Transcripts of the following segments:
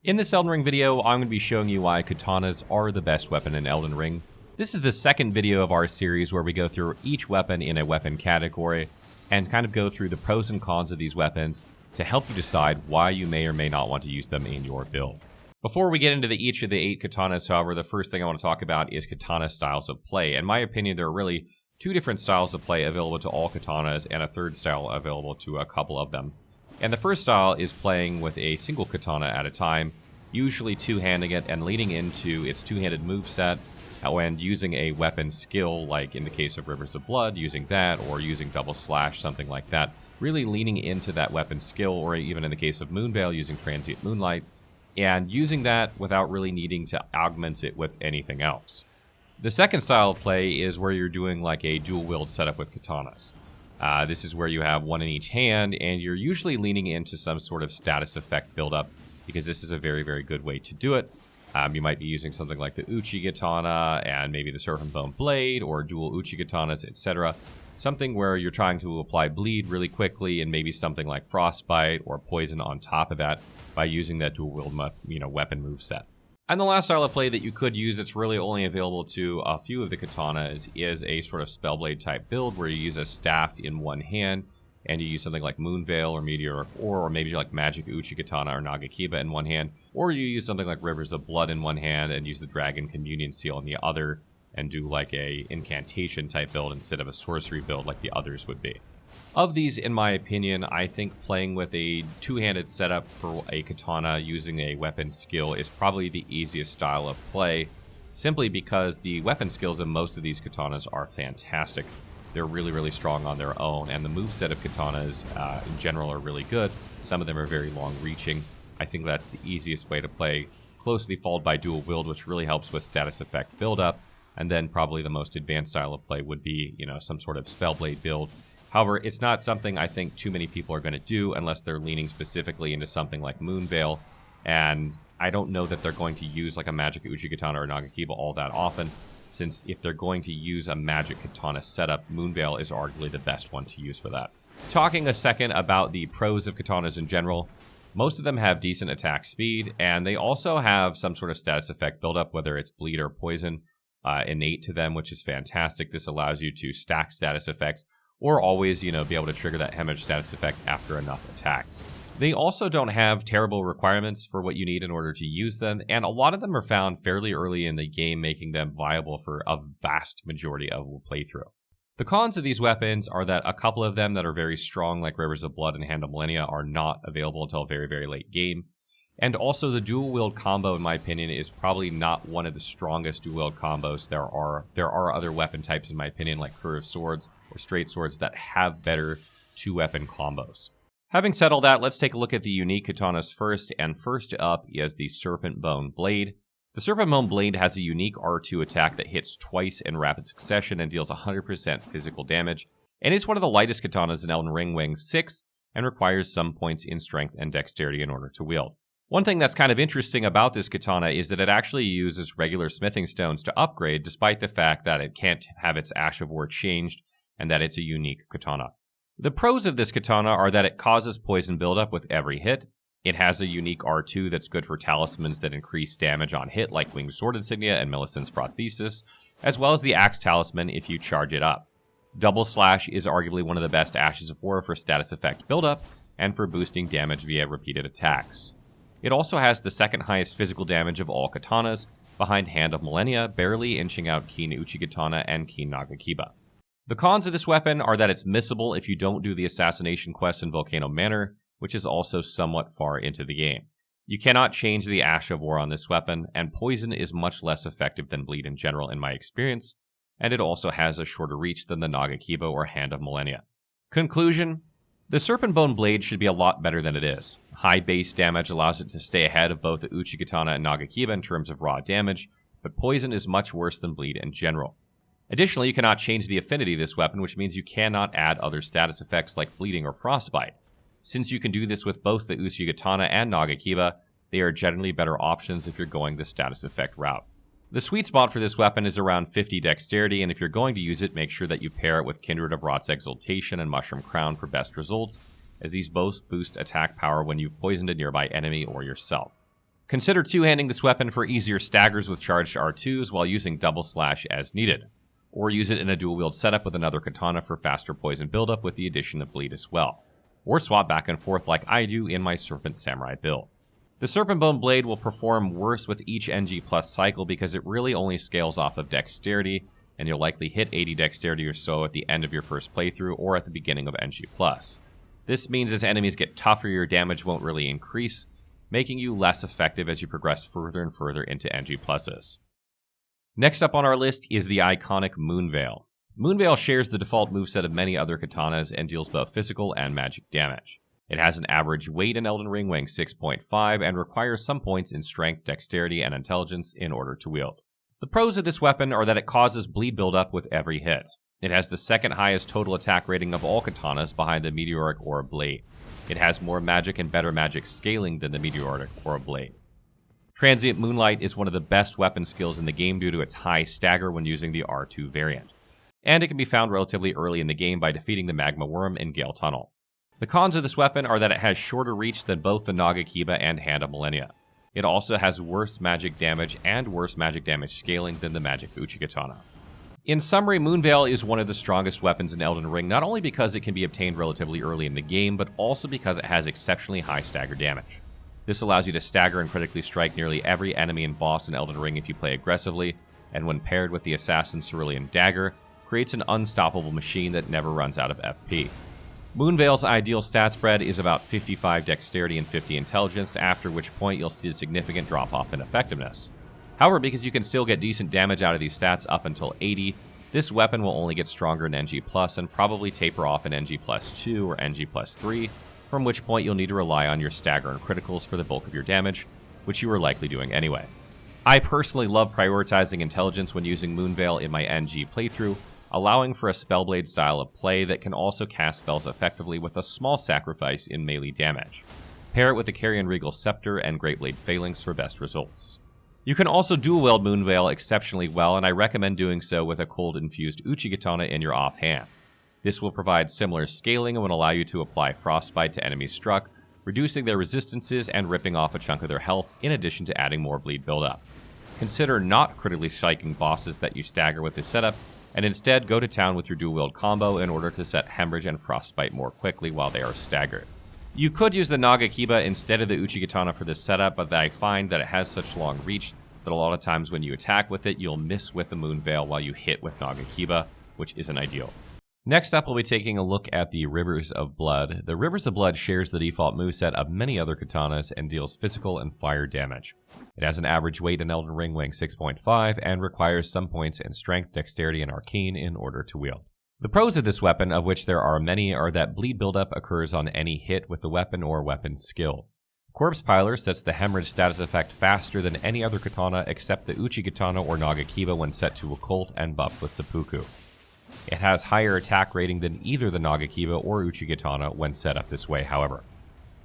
In this Elden Ring video, I'm going to be showing you why katanas are the best weapon in Elden Ring. This is the second video of our series where we go through each weapon in a weapon category and kind of go through the pros and cons of these weapons to help you decide why you may or may not want to use them in your build. Before we get into each of the 8 katanas, however, the first thing I want to talk about is katana styles of play. In my opinion, there are really 2 different styles of play available to all katanas and a third style available to a couple of them. And the first style is playing with a single katana at a time, usually two-handing it and leading into its two-handed moveset, and using a weapon skill, like in the case of Rivers of Blood, using that, or using double slash, something like that. Really leaning into that weapon skill, or even in the case of Moonveil, using Transient Moonlight, and using that without really needing to augment it with anything else. The second style of play is where you're doing like a dual-wield setup with katanas. This is where you have one in each hand, and you're usually leaning into some sort of status effect buildup, because this is a very, very good way to do it. You might be using something like the Uchigatana and maybe the Serpentbone Blade or dual Uchigatanas, etc. Something where you're trying to apply bleed really quickly, and maybe something like Frostbite or Poison on top of that by using that dual-wield weapon moveset. And the last style of play that you could use that's really only available to a few of the katanas is a sort of Spellblade type build where you use a staff in one hand and you use something like Moonveil or Meteoric Ore, or maybe like Magic Uchigatana or Nagakiba in one hand, or you use something like Rivers of Blood in one hand and use the Dragon Communion Seal in the other and do like a incantation type build instead of a sorcery build like the others would be. Of these, in my opinion, I think playing with a two-handed setup for a katana using a weapon skill is probably the easiest style of play, simply because the weapon skills of most of these katanas are fantastic. They're really, really strong on their own, and the moveset of katanas in general are really good. Some of them are very long-reaching. I think that's the easiest way to play, closely followed by dual wield, which really helps with status effect build-up, and then probably the most advanced style of play would be, some sort of Spellblade build. However, it's not something I think too many people are going to do unless they're leaning specifically into something like Moonveil, and I don't know that they're going to use like a Magic Uchigatana or Nagakiba all that often, since if they're going to use a Magic Katana setup, Moonveil is arguably the best one to use for that. Talking a second about the pros of katanas in general, most of them have decent attack speed, and they also have some sort of status effect buildup, whether it's bleed or poison, innate to them, which is fantastic. This allows you to stack status effects, or always, be able to trigger that hemorrhage status effect after enough attacks. They also don't have terrible requirements for what you need in order to use them, and a lot of them are found fairly early in the game, making them viable for a vast majority of a playthrough. The cons of these weapons are that a couple of them that are very strong, like Rivers of Blood and Hand of Melania, are not available until very, very late game. And also the dual-wield combo, in my opinion, is probably not one of the strongest dual-wield combos there are. There are other weapon types, in my opinion, like curved swords or straight swords that have better two-weapon combos. Having said all that, let's take a look at the unique katanas first, and first up is the Serpentbone Blade. The Serpentbone Blade has a unique R2 attack that hits twice in rapid succession and deals 100% physical damage, and is one of the lightest katanas in Elden Ring, weighing 6, and requires some points in strength and dexterity in order to wield. One thing that's kind of interesting about this katana is that it actually uses regular smithing stones to upgrade, despite the fact that it can't have its Ash of War changed, and that it's a unique katana. The pros of this katana are that it causes poison buildup with every hit. It has a unique R2 that's good for talismans that increase damage on hit, like Winged Sword Insignia and Millicent's Prothesis, as well as the Axe Talisman if you charge it up. Double Slash is arguably one of the best Ashes of War for status effect buildup, and for boosting damage via repeated attacks. It also has the second highest physical damage of all katanas, behind Hand of Melania, barely inching out Keen Uchigatana and Keen Nagakiba. The cons of this weapon are that it's missable if you don't do the assassination quest in Volcano Manor, which is also somewhat far into the game. You cannot change the Ash of War on this weapon, and poison is much less effective than bleed in general in my experience, and it also has a shorter reach than the Nagakiba or Hand of Melania. Conclusion: the Serpentbone Blade should be a lot better than it is. High base damage allows it to stay ahead of both the Uchigatana and Nagakiba in terms of raw damage, but poison is much worse than bleed in general. Additionally, you cannot change the affinity of this weapon, which means you cannot add other status effects like bleeding or frostbite. Since you can do this with both the Uchigatana and Nagakiba, they are generally better options if you're going the status effect route. The sweet spot for this weapon is around 50 dexterity, and if you're going to use it, make sure that you pair it with Kindred of Rot's Exaltation and Mushroom Crown for best results, as these both boost attack power when you've poisoned a nearby enemy or yourself. Consider two-handing this weapon for easier staggers with charged R2s while using double slash as needed, or use it in a dual-wield setup with another katana for faster poison buildup with the addition of bleed as well, or swap back and forth like I do in my Serpent Samurai build. The Serpentbone Blade will perform worse with each NG plus cycle because it really only scales off of dexterity, and you'll likely hit 80 dexterity or so at the end of your first playthrough or at the beginning of NG plus. This means as enemies get tougher, your damage won't really increase, making you less effective as you progress further and further into NG pluses. Next up on our list is the iconic Moonveil. Moonveil shares the default moveset of many other katanas and deals both physical and magic damage. It has an average weight in Elden Ring weighing 6.5 and requires some points in strength, dexterity, and intelligence in order to wield. The pros of this weapon are that it causes bleed buildup with every hit. It has the second highest total attack rating of all katanas behind the Meteoric Ore Blade. It has more magic and better magic scaling than the Meteoric Ore Blade. Transient Moonlight is one of the best weapon skills in the game due to its high stagger when using the R2 variant. And it can be found relatively early in the game by defeating the Magma Worm in Gale Tunnel. The cons of this weapon are that it has shorter reach than both the Nagakiba and Hand of Melania. It also has worse magic damage and worse magic damage scaling than the magic Uchigatana. In summary, Moonveil is one of the strongest weapons in Elden Ring, not only because it can be obtained relatively early in the game, but also because it has exceptionally high stagger damage. This allows you to stagger and critically strike nearly every enemy and boss in Elden Ring if you play aggressively, and when paired with the Assassin's Cerulean Dagger, creates an unstoppable machine that never runs out of FP. Moonveil's ideal stat spread is about 55 dexterity and 50 intelligence, after which point you'll see a significant drop-off in effectiveness. However, because you can still get decent damage out of these stats up until 80, this weapon will only get stronger in NG+, and probably taper off in NG plus 2 or NG plus 3, from which point you'll need to rely on your stagger and criticals for the bulk of your damage, which you are likely doing anyway. I personally love prioritizing intelligence when using Moonveil in my NG playthrough, allowing for a Spellblade style of play that can also cast spells effectively with a small sacrifice in melee damage. Pair it with the Carrion Regal Scepter and Great Blade Phalanx for best results. You can also dual-wield Moonveil exceptionally well, and I recommend doing so with a cold-infused Uchigatana in your offhand. This will provide similar scaling and will allow you to apply Frostbite to enemies struck, reducing their resistances and ripping off a chunk of their health, in addition to adding more bleed buildup. Consider not critically striking bosses that you stagger with this setup, and instead go to town with your dual-wield combo in order to set Hemorrhage and Frostbite more quickly while they are staggered. You could use the Nagakiba instead of the Uchigatana for this setup, but I find that it has such long reach that a lot of times when you attack with it, you'll miss with the Moonveil while you hit with Nagakiba, which isn't ideal. Next up, we'll be taking a look at the Rivers of Blood. The Rivers of Blood shares the default moveset of many other katanas and deals physical and fire damage. It has an average weight in Elden Ring weighing 6.5 and requires some points in strength, dexterity, and arcane in order to wield. The pros of this weapon, of which there are many, are that bleed buildup occurs on any hit with the weapon or weapon skill. Corpse Piler sets the Hemorrhage status effect faster than any other katana except the Uchigatana or Nagakiba when set to Occult and buffed with Seppuku. It has higher attack rating than either the Nagakiba or Uchigatana when set up this way, however.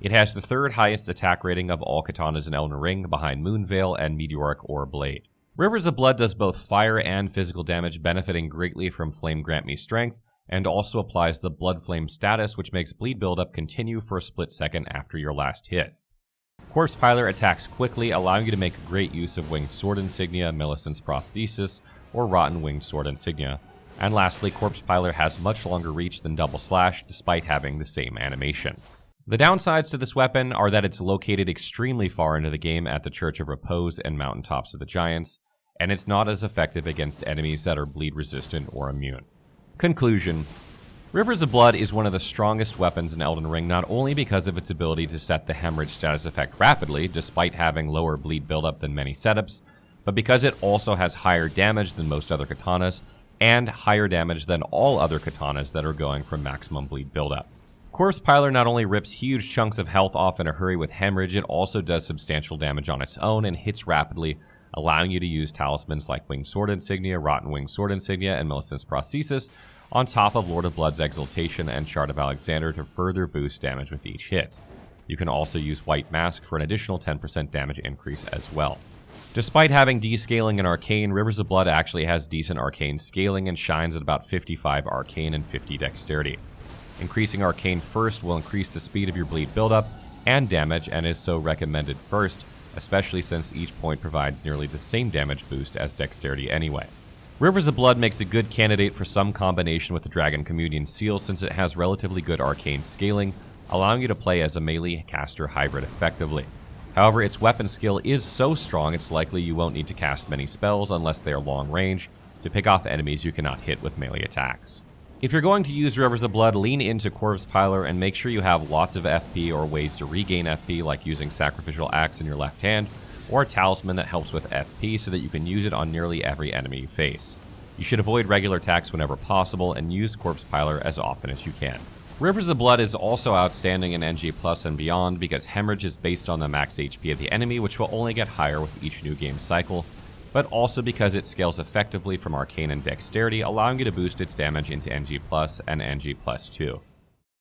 It has the third highest attack rating of all katanas in Elden Ring, behind Moonveil and Meteoric Ore Blade. Rivers of Blood does both fire and physical damage, benefiting greatly from Flame Grant Me Strength, and also applies the Blood Flame status, which makes bleed buildup continue for a split second after your last hit. Corpse Piler attacks quickly, allowing you to make great use of Winged Sword Insignia, Millicent's Prosthesis, or Rotten Winged Sword Insignia. And lastly, Corpse Piler has much longer reach than Double Slash, despite having the same animation. The downsides to this weapon are that it's located extremely far into the game at the Church of Repose and Mountaintops of the Giants, and it's not as effective against enemies that are bleed resistant or immune. Conclusion: Rivers of Blood is one of the strongest weapons in Elden Ring, not only because of its ability to set the Hemorrhage status effect rapidly, despite having lower bleed buildup than many setups, but because it also has higher damage than most other katanas, and higher damage than all other katanas that are going for maximum bleed buildup. Corpse Piler not only rips huge chunks of health off in a hurry with Hemorrhage, it also does substantial damage on its own and hits rapidly, allowing you to use talismans like Winged Sword Insignia, Rotten Winged Sword Insignia, and Millicent's Prosthesis, on top of Lord of Blood's Exaltation and Shard of Alexander to further boost damage with each hit. You can also use White Mask for an additional 10% damage increase as well. Despite having descaling and arcane, Rivers of Blood actually has decent arcane scaling and shines at about 55 arcane and 50 dexterity. Increasing arcane first will increase the speed of your bleed buildup and damage, and is so recommended first, especially since each point provides nearly the same damage boost as Dexterity anyway. Rivers of Blood makes a good candidate for some combination with the Dragon Communion Seal since it has relatively good arcane scaling, allowing you to play as a melee caster hybrid effectively. However, its weapon skill is so strong it's likely you won't need to cast many spells unless they are long range to pick off enemies you cannot hit with melee attacks. If you're going to use Rivers of Blood, lean into Corpse Piler and make sure you have lots of FP or ways to regain FP, like using Sacrificial Axe in your left hand, or a Talisman that helps with FP so that you can use it on nearly every enemy you face. You should avoid regular attacks whenever possible and use Corpse Piler as often as you can. Rivers of Blood is also outstanding in NG Plus and beyond because Hemorrhage is based on the max HP of the enemy, which will only get higher with each new game cycle, but also because it scales effectively from Arcane and Dexterity, allowing you to boost its damage into NG Plus and NG Plus 2.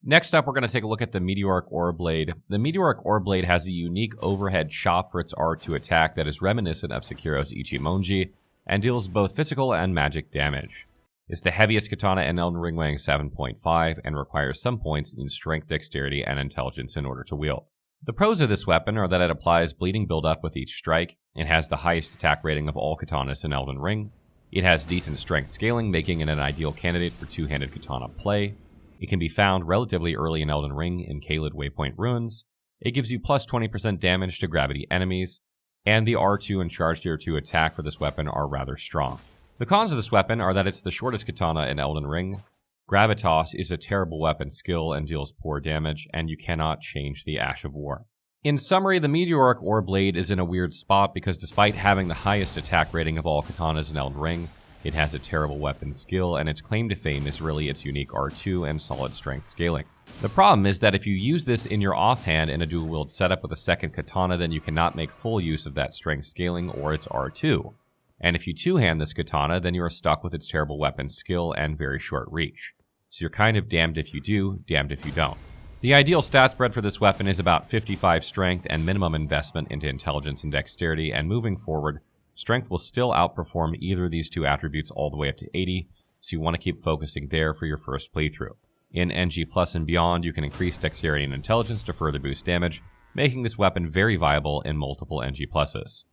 Next up, we're going to take a look at the Meteoric Ore Blade. The Meteoric Ore Blade has a unique overhead chop for its R2 attack that is reminiscent of Sekiro's Ichimonji, and deals both physical and magic damage. It's the heaviest katana in Elden Ring, weighing 7.5, and requires some points in Strength, Dexterity, and Intelligence in order to wield. The pros of this weapon are that it applies bleeding buildup with each strike, it has the highest attack rating of all katanas in Elden Ring, it has decent strength scaling, making it an ideal candidate for two-handed katana play, it can be found relatively early in Elden Ring in Caelid Waypoint Ruins, it gives you plus 20% damage to gravity enemies, and the R2 and Charge Tier 2 attack for this weapon are rather strong. The cons of this weapon are that it's the shortest katana in Elden Ring, Gravitas is a terrible weapon skill and deals poor damage, and you cannot change the Ash of War. In summary, the Meteoric Ore Blade is in a weird spot because despite having the highest attack rating of all katanas in Elden Ring, it has a terrible weapon skill, and its claim to fame is really its unique R2 and solid strength scaling. The problem is that if you use this in your offhand in a dual wield setup with a second katana, then you cannot make full use of that strength scaling or its R2. And if you two-hand this katana, then you are stuck with its terrible weapon skill and very short reach. So you're kind of damned if you do, damned if you don't. The ideal stat spread for this weapon is about 55 strength and minimum investment into intelligence and dexterity, and moving forward, strength will still outperform either of these two attributes all the way up to 80, so you want to keep focusing there for your first playthrough. In NG Plus and beyond, you can increase dexterity and intelligence to further boost damage, making this weapon very viable in multiple NG Pluses.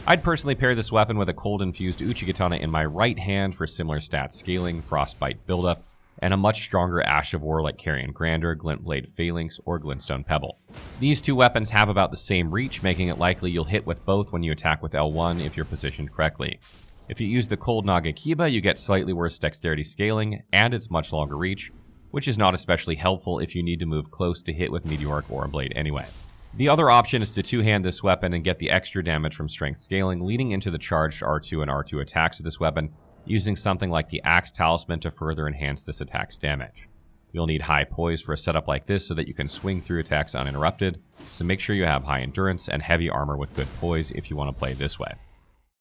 I'd personally pair this weapon with a cold-infused Uchigatana in my right hand for similar stat scaling, frostbite buildup, and a much stronger Ash of War like Carrion Grandeur, Glintblade Phalanx, or Glintstone Pebble. These two weapons have about the same reach, making it likely you'll hit with both when you attack with L1 if you're positioned correctly. If you use the Cold Nagakiba, you get slightly worse dexterity scaling, and it's much longer reach, which is not especially helpful if you need to move close to hit with Meteoric Ore Blade anyway. The other option is to two-hand this weapon and get the extra damage from strength scaling, leading into the charged R2 and R2 attacks of this weapon, using something like the Axe Talisman to further enhance this attack's damage. You'll need high poise for a setup like this so that you can swing through attacks uninterrupted, so make sure you have high endurance and heavy armor with good poise if you want to play this way.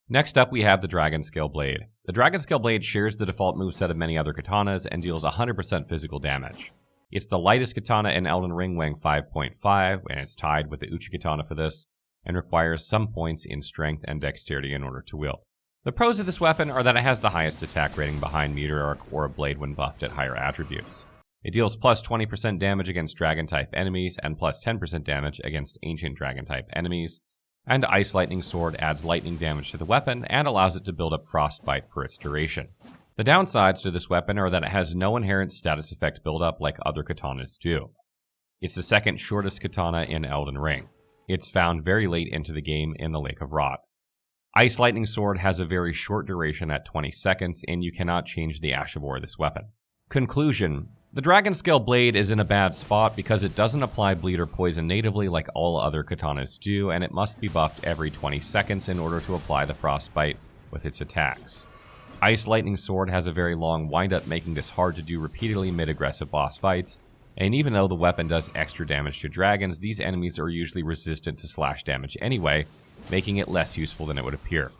Next up, we have the Dragonscale Blade. The Dragonscale Blade shares the default moveset of many other katanas and deals 100% physical damage. It's the lightest katana in Elden Ring, weighing 5.5, and it's tied with the Uchigatana for this, and requires some points in strength and dexterity in order to wield. The pros of this weapon are that it has the highest attack rating behind Meteoric Ore Blade when buffed at higher attributes. It deals plus 20% damage against Dragon-type enemies and plus 10% damage against Ancient Dragon-type enemies, and Ice Lightning Sword adds lightning damage to the weapon and allows it to build up Frostbite for its duration. The downsides to this weapon are that it has no inherent status effect buildup like other katanas do. It's the second shortest katana in Elden Ring. It's found very late into the game in the Lake of Rot. Ice Lightning Sword has a very short duration at 20 seconds, and you cannot change the Ash of War of this weapon. Conclusion: the Dragonscale Blade is in a bad spot because it doesn't apply bleed or poison natively like all other katanas do, and it must be buffed every 20 seconds in order to apply the Frostbite with its attacks. Ice Lightning Sword has a very long windup, making this hard to do repeatedly mid-aggressive boss fights, and even though the weapon does extra damage to dragons, these enemies are usually resistant to slash damage anyway, making it less useful than it would appear.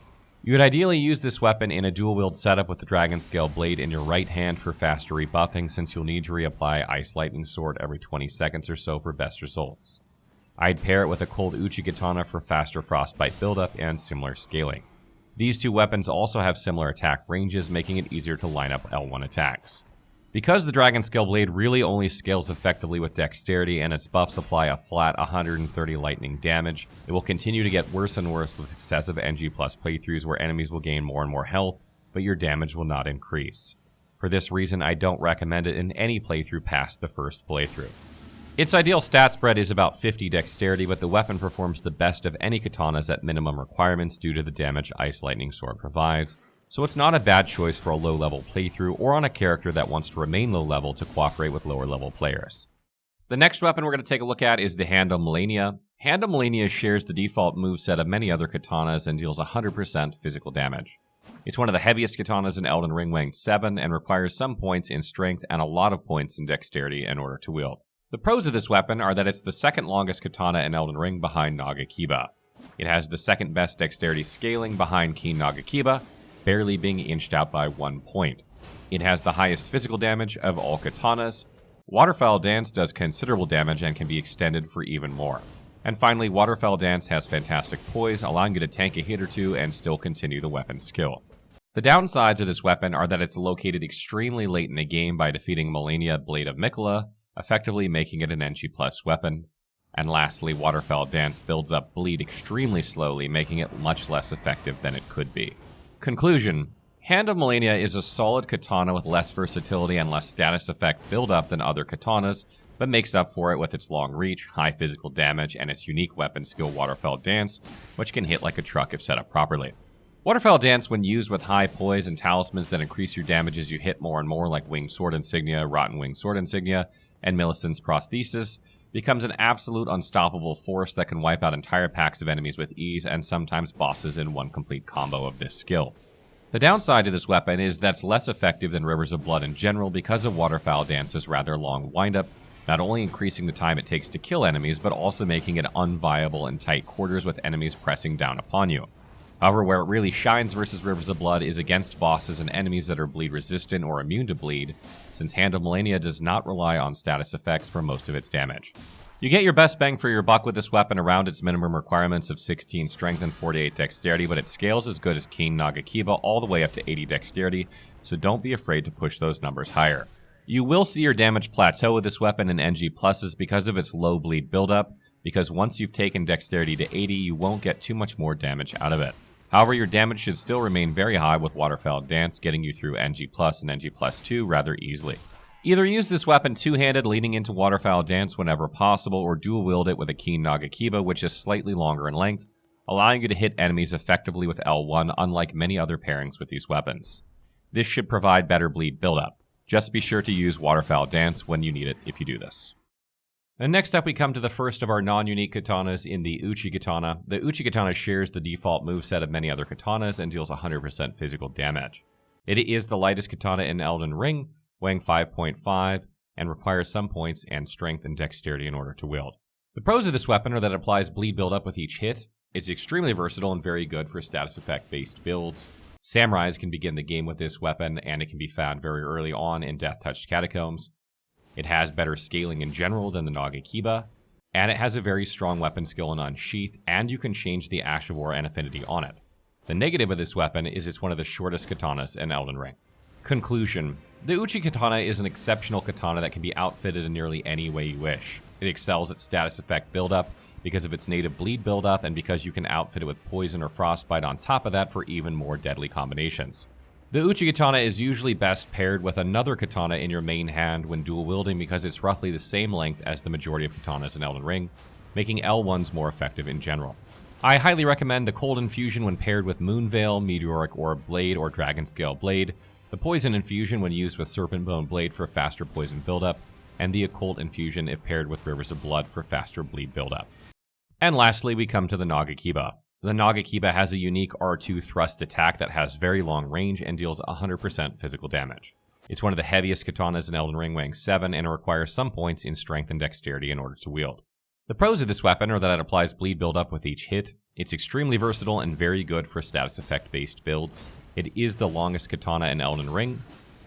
You would ideally use this weapon in a dual-wield setup with the Dragonscale Blade in your right hand for faster rebuffing, since you'll need to reapply Ice Lightning Sword every 20 seconds or so for best results. I'd pair it with a Cold Uchigatana for faster Frostbite buildup and similar scaling. These two weapons also have similar attack ranges, making it easier to line up L1 attacks. Because the Dragonscale Blade really only scales effectively with dexterity and its buffs apply a flat 130 lightning damage, it will continue to get worse and worse with successive NG+ playthroughs where enemies will gain more and more health, but your damage will not increase. For this reason, I don't recommend it in any playthrough past the first playthrough. Its ideal stat spread is about 50 dexterity, but the weapon performs the best of any katanas at minimum requirements due to the damage Ice Lightning Sword provides, so it's not a bad choice for a low-level playthrough or on a character that wants to remain low-level to cooperate with lower-level players. The next weapon we're going to take a look at is the Hand of Melania. Hand of Melania shares the default moveset of many other katanas and deals 100% physical damage. It's one of the heaviest katanas in Elden Ring, weighing 7, and requires some points in strength and a lot of points in dexterity in order to wield. The pros of this weapon are that it's the second longest katana in Elden Ring behind Nagakiba. It has the second best dexterity scaling behind King Nagakiba, barely being inched out by 1 point. It has the highest physical damage of all katanas. Waterfowl Dance does considerable damage and can be extended for even more. And finally, Waterfowl Dance has fantastic poise, allowing you to tank a hit or two and still continue the weapon skill. The downsides of this weapon are that it's located extremely late in the game by defeating Melania Blade of Mikola, effectively making it an NG+ weapon. And lastly, Waterfowl Dance builds up bleed extremely slowly, making it much less effective than it could be. Conclusion: Hand of Melania is a solid katana with less versatility and less status effect build-up than other katanas, but makes up for it with its long reach, high physical damage, and its unique weapon skill Waterfowl Dance, which can hit like a truck if set up properly. Waterfowl Dance, when used with high poise and talismans that increase your damage as you hit more and more, like Winged Sword Insignia, Rotten Winged Sword Insignia, and Millicent's Prosthesis, becomes an absolute unstoppable force that can wipe out entire packs of enemies with ease, and sometimes bosses in one complete combo of this skill. The downside to this weapon is that it's less effective than Rivers of Blood in general because of Waterfowl Dance's rather long windup, not only increasing the time it takes to kill enemies, but also making it unviable in tight quarters with enemies pressing down upon you. However, where it really shines versus Rivers of Blood is against bosses and enemies that are bleed resistant or immune to bleed, since Hand of Melania does not rely on status effects for most of its damage. You get your best bang for your buck with this weapon around its minimum requirements of 16 strength and 48 dexterity, but it scales as good as King Nagakiba all the way up to 80 dexterity, so don't be afraid to push those numbers higher. You will see your damage plateau with this weapon in NG pluses because of its low bleed buildup, because once you've taken dexterity to 80, you won't get too much more damage out of it. However, your damage should still remain very high with Waterfowl Dance, getting you through NG Plus and NG Plus 2 rather easily. Either use this weapon two-handed leading into Waterfowl Dance whenever possible, or dual-wield it with a Keen Nagakiba, which is slightly longer in length, allowing you to hit enemies effectively with L1, unlike many other pairings with these weapons. This should provide better bleed buildup. Just be sure to use Waterfowl Dance when you need it if you do this. And next up we come to the first of our non-unique katanas in the Uchigatana. The Uchigatana shares the default moveset of many other katanas and deals 100% physical damage. It is the lightest katana in Elden Ring, weighing 5.5, and requires some points and strength and dexterity in order to wield. The pros of this weapon are that it applies bleed buildup with each hit. It's extremely versatile and very good for status effect based builds. Samurais can begin the game with this weapon, and it can be found very early on in Death Touched Catacombs. It has better scaling in general than the Nagakiba, and it has a very strong weapon skill in Unsheath, and you can change the Ash of War and Affinity on it. The negative of this weapon is it's one of the shortest katanas in Elden Ring. Conclusion: the Uchigatana is an exceptional katana that can be outfitted in nearly any way you wish. It excels at status effect buildup because of its native bleed buildup, and because you can outfit it with poison or frostbite on top of that for even more deadly combinations. The Uchigatana is usually best paired with another katana in your main hand when dual wielding because it's roughly the same length as the majority of katanas in Elden Ring, making L1s more effective in general. I highly recommend the Cold Infusion when paired with Moonveil, Meteoric Ore Blade, or Dragonscale Blade, the Poison Infusion when used with Serpentbone Blade for faster poison buildup, and the Occult Infusion if paired with Rivers of Blood for faster bleed buildup. And lastly, we come to the Nagakiba. The Nagakiba has a unique R2 thrust attack that has very long range and deals 100% physical damage. It's one of the heaviest katanas in Elden Ring, weighing 7, and it requires some points in strength and dexterity in order to wield. The pros of this weapon are that it applies bleed buildup with each hit. It's extremely versatile and very good for status effect based builds. It is the longest katana in Elden Ring.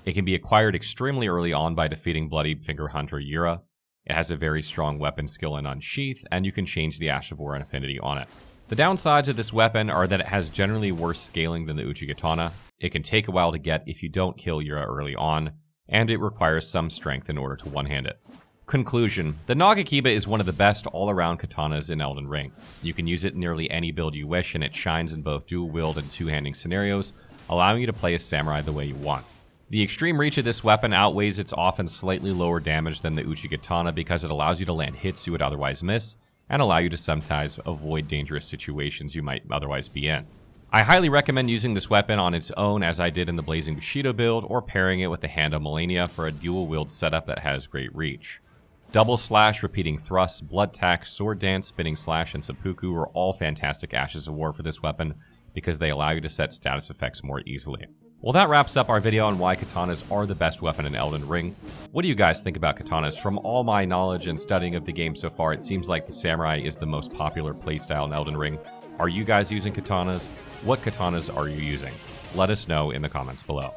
It can be acquired extremely early on by defeating Bloody Finger Hunter Yura. It has a very strong weapon skill in Unsheath, and you can change the Ash of War and Affinity on it. The downsides of this weapon are that it has generally worse scaling than the Uchigatana. It can take a while to get if you don't kill Yura early on. and it requires some strength in order to one-hand it. Conclusion: the Nagakiba is one of the best all-around katanas in Elden Ring. You can use it in nearly any build you wish, and it shines in both dual-wield and two-handing scenarios, allowing you to play as samurai the way you want. The extreme reach of this weapon outweighs its often slightly lower damage than the Uchigatana because it allows you to land hits you would otherwise miss, and allow you to sometimes avoid dangerous situations you might otherwise be in. I highly recommend using this weapon on its own, as I did in the Blazing Bushido build, or pairing it with the Hand of Melania for a dual-wield setup that has great reach. Double Slash, Repeating Thrusts, Blood Tax, Sword Dance, Spinning Slash, and Seppuku are all fantastic Ashes of War for this weapon because they allow you to set status effects more easily. Well, that wraps up our video on why katanas are the best weapon in Elden Ring. What do you guys think about katanas? From all my knowledge and studying of the game so far, it seems like the samurai is the most popular playstyle in Elden Ring. Are you guys using katanas? What katanas are you using? Let us know in the comments below.